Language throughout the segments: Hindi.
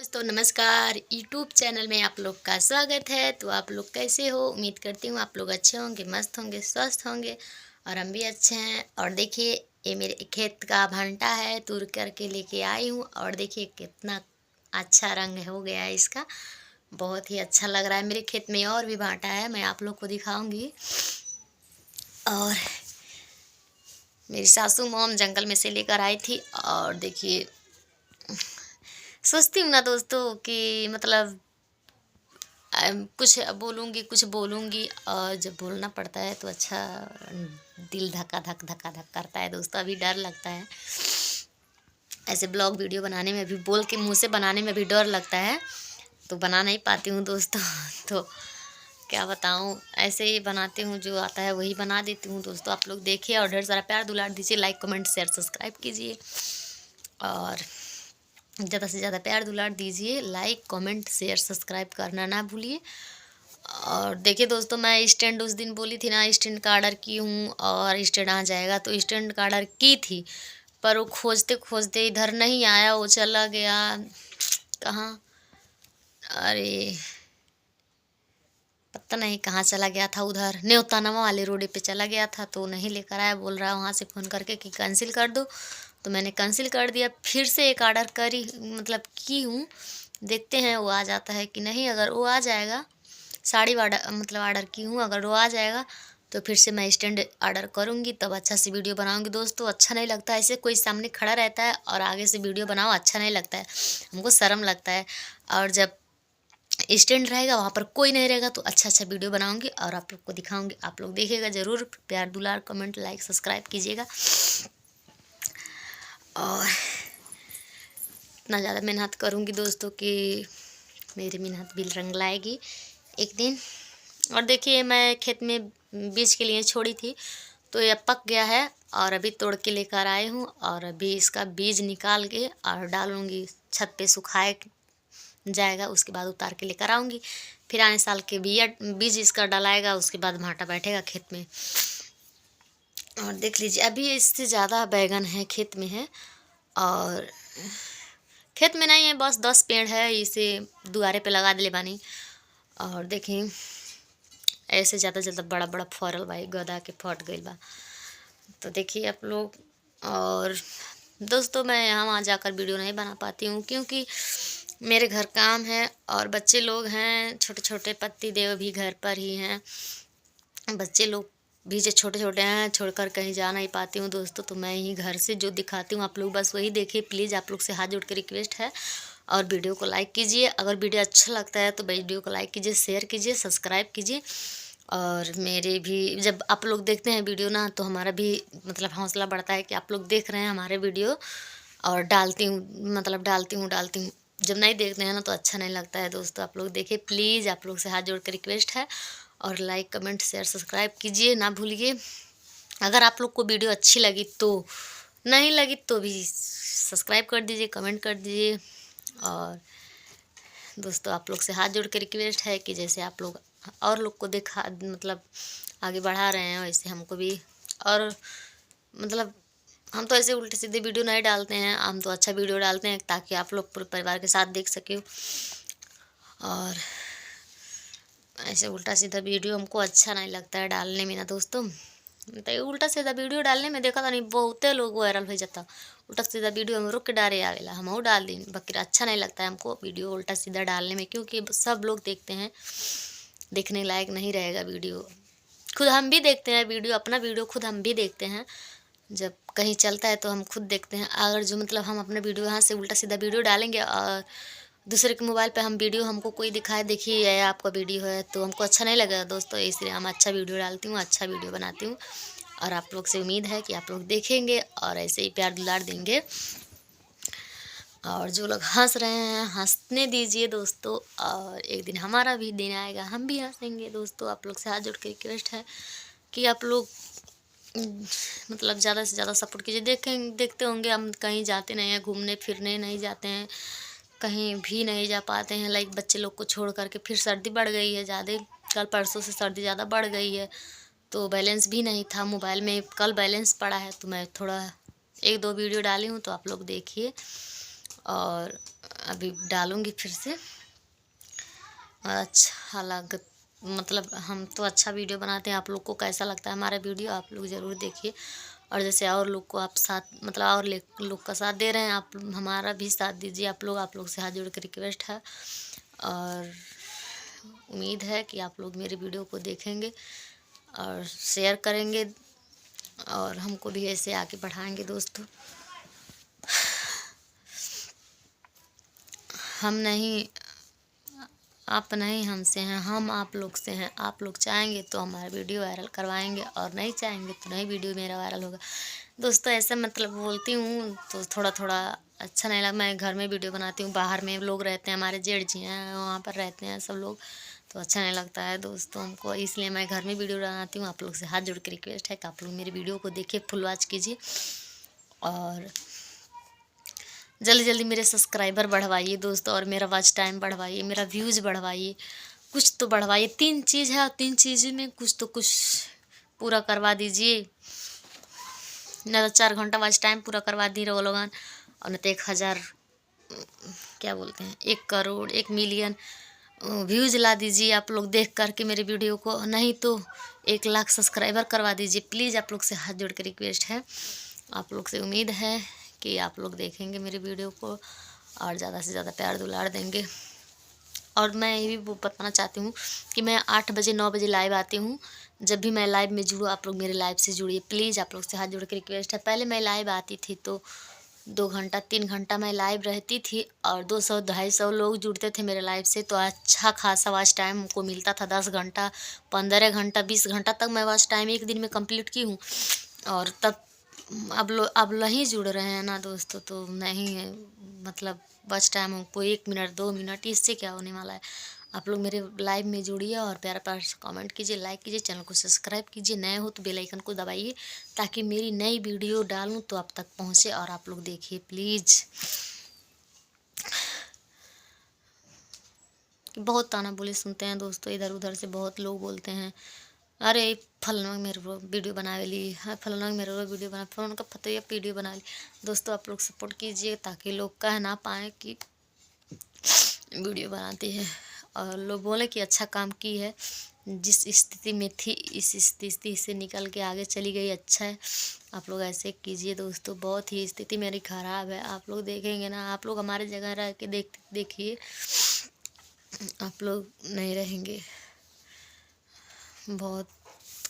तो नमस्कार यूट्यूब चैनल में आप लोग का स्वागत है। तो आप लोग कैसे हो? उम्मीद करती हूँ आप लोग अच्छे होंगे, मस्त होंगे, स्वस्थ होंगे और हम भी अच्छे हैं। और देखिए ये मेरे खेत का भंटा है, तोड़ करके लेके आई हूँ और देखिए कितना अच्छा रंग हो गया है इसका। बहुत ही अच्छा लग रहा है। मेरे खेत में और भी भांटा है, मैं आप लोग को दिखाऊंगी। और मेरी सासू मॉम जंगल में से लेकर आई थी और देखिए सोचती हूँ ना दोस्तों कि मतलब कुछ बोलूँगी और जब बोलना पड़ता है तो अच्छा दिल धक्का धक करता है दोस्तों। अभी डर लगता है, ऐसे ब्लॉग वीडियो बनाने में भी, बोल के मुंह से बनाने में भी डर लगता है, तो बना नहीं पाती हूँ दोस्तों। तो क्या बताऊँ, ऐसे ही बनाती हूँ, जो आता है वही बना देती हूँ दोस्तों। आप लोग देखिए और ढेर सारा प्यार दुलार दीजिए, लाइक कमेंट शेयर सब्सक्राइब कीजिए और ज़्यादा से ज़्यादा प्यार दुलार दीजिए। लाइक कमेंट शेयर सब्सक्राइब करना ना भूलिए। और देखिए दोस्तों, मैं स्टैंड उस दिन बोली थी ना, स्टैंड का ऑर्डर की हूँ और स्टैंड आ जाएगा, तो स्टैंड का ऑर्डर की थी पर वो खोजते खोजते इधर नहीं आया, वो चला गया कहाँ, अरे पता नहीं कहाँ चला गया था। उधर न्योतानवा वाले रोड पे चला गया था तो नहीं लेकर आया। बोल रहा है वहाँ से फ़ोन करके कि कैंसिल कर दो, तो मैंने कैंसिल कर दिया। फिर से एक ऑर्डर करी, मतलब की हूँ, देखते हैं वो आ जाता है कि नहीं। अगर वो आ जाएगा, साड़ी ऑर्डर की हूँ, अगर वो आ जाएगा तो फिर से मैं स्टैंड ऑर्डर करूँगी, तब अच्छा से वीडियो बनाऊँगी दोस्तों। अच्छा नहीं लगता ऐसे कोई सामने खड़ा रहता है और आगे से वीडियो बनाओ, अच्छा नहीं लगता है, हमको शर्म लगता है। और जब स्टैंड रहेगा वहाँ पर कोई नहीं रहेगा तो अच्छा अच्छा वीडियो बनाऊँगी और आप लोग को दिखाऊँगी। आप लोग देखिएगा ज़रूर, प्यार दुलार कमेंट लाइक सब्सक्राइब कीजिएगा और इतना ज़्यादा मेहनत करूँगी दोस्तों कि मेरी मेहनत भी रंग लाएगी एक दिन। और देखिए मैं खेत में बीज के लिए छोड़ी थी तो ये पक गया है और अभी तोड़ के लेकर आई हूँ और अभी इसका बीज निकाल के और डालूँगी, छत पे सुखाए जाएगा, उसके बाद उतार के लेकर आऊँगी। फिर आने साल के बीज इसका डलाएगा, उसके बाद भांटा बैठेगा खेत में। और देख लीजिए अभी इससे ज़्यादा बैगन है खेत में है, और खेत में नहीं है, बस 10 पेड़ है, इसे दुआरे पे लगा दिले बानी। और देखें ऐसे ज़्यादा ज़्यादा बड़ा बड़ा फरल भाई, गदा के फट गई बा। तो देखिए आप लोग। और दोस्तों मैं यहाँ वहाँ जाकर वीडियो नहीं बना पाती हूँ क्योंकि मेरे घर काम है और बच्चे लोग हैं छोटे छोटे, पति देव भी घर पर ही हैं, बच्चे लोग भी जो छोटे छोटे हैं, छोड़कर कहीं जा नहीं पाती हूँ दोस्तों। तो मैं ही घर से जो दिखाती हूँ आप लोग बस वही देखिए प्लीज़। आप लोग से हाथ जोड़ के रिक्वेस्ट है और वीडियो को लाइक कीजिए। अगर वीडियो अच्छा लगता है तो वीडियो को लाइक कीजिए, शेयर कीजिए, सब्सक्राइब कीजिए। और मेरे भी जब आप लोग देखते हैं वीडियो ना तो हमारा भी मतलब हौसला बढ़ता है कि आप लोग देख रहे हैं हमारे वीडियो। और डालती हूँ, जब नहीं देखते हैं ना तो अच्छा नहीं लगता है दोस्तों। आप लोग देखिए प्लीज़, आप लोग से हाथ जोड़ कर रिक्वेस्ट है और लाइक कमेंट शेयर सब्सक्राइब कीजिए ना भूलिए। अगर आप लोग को वीडियो अच्छी लगी तो, नहीं लगी तो भी सब्सक्राइब कर दीजिए, कमेंट कर दीजिए। और दोस्तों आप लोग से हाथ जोड़ के रिक्वेस्ट है कि जैसे आप लोग और लोग को देखा मतलब आगे बढ़ा रहे हैं वैसे हमको भी। और मतलब हम तो ऐसे उल्टे सीधे वीडियो नहीं डालते हैं, हम तो अच्छा वीडियो डालते हैं ताकि आप लोग पूरे परिवार के साथ देख सके। और ऐसे उल्टा सीधा वीडियो हमको अच्छा नहीं लगता है डालने में ना दोस्तों। तो उल्टा सीधा वीडियो डालने में देखा था नहीं बहुते लोग वायरल हो जाता, उल्टा सीधा वीडियो हम रुक के डारे आवेला, हम डाल दी बाकी अच्छा नहीं लगता है हमको वीडियो उल्टा सीधा डालने में, क्योंकि सब लोग देखते हैं, देखने लायक नहीं रहेगा वीडियो। खुद हम भी देखते हैं वीडियो, अपना वीडियो खुद हम भी देखते हैं, जब कहीं चलता है तो हम खुद देखते हैं। अगर जो मतलब हम अपना वीडियो यहाँ से उल्टा सीधा वीडियो डालेंगे और दूसरे के मोबाइल पे हम वीडियो हमको कोई दिखाए, देखिए ये आपका वीडियो है, तो हमको अच्छा नहीं लगेगा दोस्तों। इसलिए हम अच्छा वीडियो डालती हूँ, अच्छा वीडियो बनाती हूँ और आप लोग से उम्मीद है कि आप लोग देखेंगे और ऐसे ही प्यार दुलार देंगे। और जो लोग हंस रहे हैं हंसने दीजिए दोस्तों, और एक दिन हमारा भी दिन आएगा, हम भी हंसेंगे दोस्तों। आप लोग से हाथ जोड़ के रिक्वेस्ट है कि आप लोग मतलब ज़्यादा से ज़्यादा सपोर्ट कीजिए। देखते होंगे हम कहीं जाते नहीं हैं, घूमने फिरने नहीं जाते हैं, कहीं भी नहीं जा पाते हैं, लाइक बच्चे लोग को छोड़ करके। फिर सर्दी बढ़ गई है ज़्यादा, कल परसों से सर्दी ज़्यादा बढ़ गई है, तो बैलेंस भी नहीं था मोबाइल में, कल बैलेंस पड़ा है तो मैं थोड़ा एक दो वीडियो डाली हूँ तो आप लोग देखिए। और अभी डालूँगी फिर से। और अच्छा मतलब हम तो अच्छा वीडियो बनाते हैं। आप लोग को कैसा लगता है हमारा वीडियो, आप लोग ज़रूर देखिए। और जैसे और लोग को आप साथ मतलब और लोग का साथ दे रहे हैं, आप हमारा भी साथ दीजिए। आप लोग से हाथ जोड़ के रिक्वेस्ट है। और उम्मीद है कि आप लोग मेरे वीडियो को देखेंगे और शेयर करेंगे और हमको भी ऐसे आगे बढ़ाएंगे दोस्तों। हम नहीं, आप नहीं हमसे हैं, हम आप लोग से हैं। आप लोग चाहेंगे तो हमारा वीडियो वायरल करवाएंगे और नहीं चाहेंगे तो नहीं वीडियो मेरा वायरल होगा दोस्तों। ऐसा मतलब बोलती हूँ तो थोड़ा थोड़ा अच्छा नहीं लगा। मैं घर में वीडियो बनाती हूँ, बाहर में लोग रहते हैं, हमारे जेठ जी हैं वहाँ पर रहते हैं सब लोग, तो अच्छा नहीं लगता है दोस्तों हमको, इसलिए मैं घर में वीडियो बनाती हूँ। आप लोग से हाथ जोड़ के रिक्वेस्ट है कि आप लोग मेरी वीडियो को देखिए, फुल वॉच कीजिए और जल्दी जल्दी मेरे सब्सक्राइबर बढ़वाइए दोस्तों, और मेरा वॉच टाइम बढ़वाइए, मेरा व्यूज़ बढ़वाइए, कुछ तो बढ़वाइए। 3 चीज़ है और 3 चीज़ में कुछ तो कुछ पूरा करवा दीजिए। न तो 4 घंटा वॉच टाइम पूरा करवा दी रहो लोगन, और न तो 1000 क्या बोलते हैं 1 करोड़ 1 मिलियन व्यूज़ ला दीजिए आप लोग देख करके मेरे वीडियो को। नहीं तो 1 लाख सब्सक्राइबर करवा दीजिए प्लीज़। आप लोग से हाथ जोड़ के रिक्वेस्ट है। आप लोग से उम्मीद है कि आप लोग देखेंगे मेरे वीडियो को और ज़्यादा से ज़्यादा प्यार दुलार देंगे। और मैं ये भी बताना चाहती हूँ कि मैं 8 बजे 9 बजे लाइव आती हूँ। जब भी मैं लाइव में जुड़ूँ आप लोग मेरे लाइव से जुड़िए प्लीज़। आप लोग से हाथ जोड़ के रिक्वेस्ट है। पहले मैं लाइव आती थी तो 2 घंटा 3 घंटा मैं लाइव रहती थी और 200-250 लोग जुड़ते थे मेरे लाइव से, तो अच्छा खासा वॉच टाइम हमको मिलता था। 10 घंटा 15 घंटा 20 घंटा तक मैं वॉच टाइम एक दिन में कंप्लीट की हूँ। और तब अब नहीं जुड़ रहे हैं ना दोस्तों, तो नहीं है मतलब वॉच टाइम हमको 1 मिनट 2 मिनट, इससे क्या होने वाला है। आप लोग मेरे लाइव में जुड़िए और प्यारा प्यार से कमेंट कीजिए, लाइक कीजिए, चैनल को सब्सक्राइब कीजिए, नए हो तो बेल आइकन को दबाइए ताकि मेरी नई वीडियो डालूं तो आप तक पहुंचे और आप लोग देखिए प्लीज़। बहुत ताना बोले सुनते हैं दोस्तों, इधर उधर से बहुत लोग बोलते हैं, अरे फलना मेरे को वीडियो बना ली, हाँ फलना मेरे को वीडियो बना, फोन का फतैया वीडियो बना ली। दोस्तों आप लोग सपोर्ट कीजिए ताकि लोग कह ना पाए कि वीडियो बनाती है और लोग बोले कि अच्छा काम की है। जिस स्थिति में थी इस स्थिति से निकल के आगे चली गई, अच्छा है। आप लोग ऐसे कीजिए दोस्तों, बहुत ही स्थिति मेरी ख़राब है। आप लोग देखेंगे ना, आप लोग हमारे जगह रह के देखिए, आप लोग नहीं रहेंगे। बहुत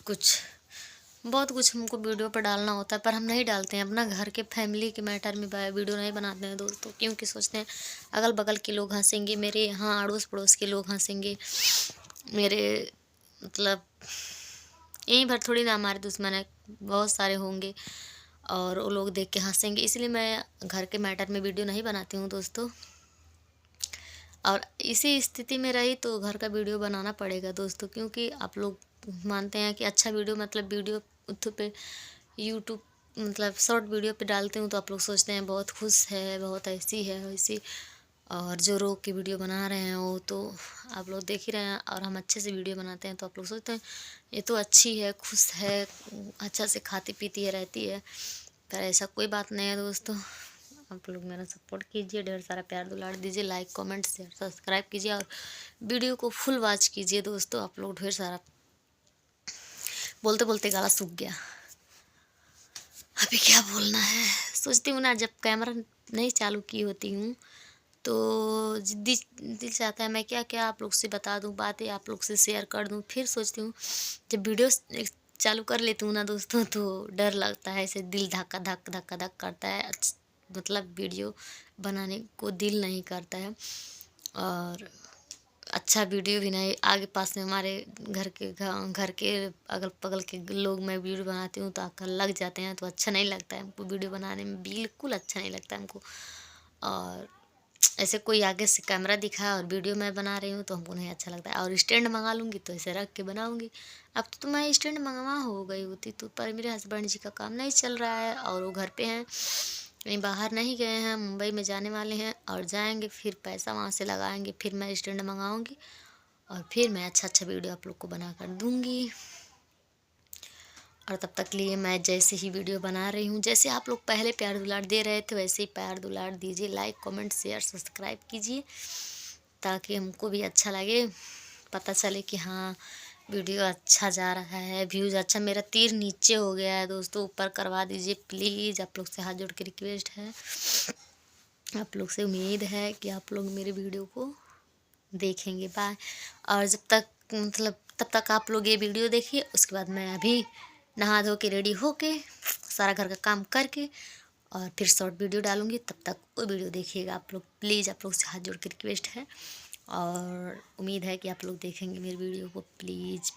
कुछ हमको वीडियो पर डालना होता है पर हम नहीं डालते हैं। अपना घर के फैमिली के मैटर में वीडियो नहीं बनाते हैं दोस्तों, क्योंकि सोचते हैं अगल बगल के लोग हंसेंगे, मेरे यहाँ अड़ोस पड़ोस के लोग हंसेंगे, मेरे मतलब यहीं भर थोड़ी ना हमारे दुश्मन है, बहुत सारे होंगे और वो लोग देख के हंसेंगे, इसलिए मैं घर के मैटर में वीडियो नहीं बनाती हूँ दोस्तों। और इसी स्थिति में रही तो घर का वीडियो बनाना पड़ेगा दोस्तों, क्योंकि आप लोग मानते हैं कि अच्छा वीडियो मतलब वीडियो उस पे यूट्यूब मतलब शॉर्ट वीडियो पे डालती हूँ तो आप लोग सोचते हैं बहुत खुश है, बहुत ऐसी है वैसी, और जो रोक के वीडियो बना रहे हैं वो तो आप लोग देख ही रहे हैं। और हम अच्छे से वीडियो बनाते हैं तो आप लोग सोचते हैं ये तो अच्छी है, खुश है, अच्छा से खाती पीती है, रहती है, पर ऐसा कोई बात नहीं है दोस्तों। आप लोग मेरा सपोर्ट कीजिए, ढेर सारा प्यार दुलार दीजिए, लाइक कमेंट शेयर सब्सक्राइब कीजिए और वीडियो को फुल वॉच कीजिए दोस्तों। आप लोग ढेर सारा, बोलते बोलते गला सूख गया, अभी क्या बोलना है। सोचती हूँ ना जब कैमरा नहीं चालू की होती हूँ तो दिल चाहता है मैं क्या क्या आप लोग से बता दूँ, बातें आप लोग से शेयर कर दूँ। फिर सोचती हूँ जब वीडियो चालू कर लेती हूँ ना दोस्तों तो डर लगता है, ऐसे दिल धक्का धक धक्का धक करता है, मतलब वीडियो बनाने को दिल नहीं करता है। और अच्छा वीडियो भी नहीं, आगे पास में हमारे घर के अगल बगल के लोग मैं वीडियो बनाती हूँ तो आकर लग जाते हैं, तो अच्छा नहीं लगता है हमको, वीडियो बनाने में बिल्कुल अच्छा नहीं लगता है हमको। और ऐसे कोई आगे से कैमरा दिखाया और वीडियो मैं बना रही हूँ तो हमको नहीं अच्छा लगता है। और स्टैंड मंगा लूँगी तो ऐसे रख के बनाऊँगी। अब तो मैं स्टैंड मंगवा हो गई होती तो, पर मेरे हस्बैंड जी का काम नहीं चल रहा है और वो घर पे हैं, कहीं बाहर नहीं गए हैं, मुंबई में जाने वाले हैं और जाएंगे, फिर पैसा वहाँ से लगाएंगे, फिर मैं स्टैंड मंगाऊँगी और फिर मैं अच्छा अच्छा वीडियो आप लोग को बना कर दूँगी। और तब तक के लिए मैं जैसे ही वीडियो बना रही हूँ, जैसे आप लोग पहले प्यार दुलार दे रहे थे वैसे ही प्यार दुलार दीजिए, लाइक कमेंट शेयर सब्सक्राइब कीजिए, ताकि हमको भी अच्छा लगे, पता चले कि हाँ वीडियो अच्छा जा रहा है, व्यूज़ अच्छा। मेरा तीर नीचे हो गया है दोस्तों, ऊपर करवा दीजिए प्लीज़, आप लोग से हाथ जोड़ के रिक्वेस्ट है। आप लोग से उम्मीद है कि आप लोग मेरे वीडियो को देखेंगे। बाय। और जब तक मतलब तब तक आप लोग ये वीडियो देखिए, उसके बाद मैं अभी नहा धो के रेडी होके सारा घर का काम करके और फिर शॉर्ट वीडियो डालूँगी, तब तक वो वीडियो देखिएगा आप लोग प्लीज़। आप लोग से हाथ जोड़ के रिक्वेस्ट है और उम्मीद है कि आप लोग देखेंगे मेरे वीडियो को प्लीज़।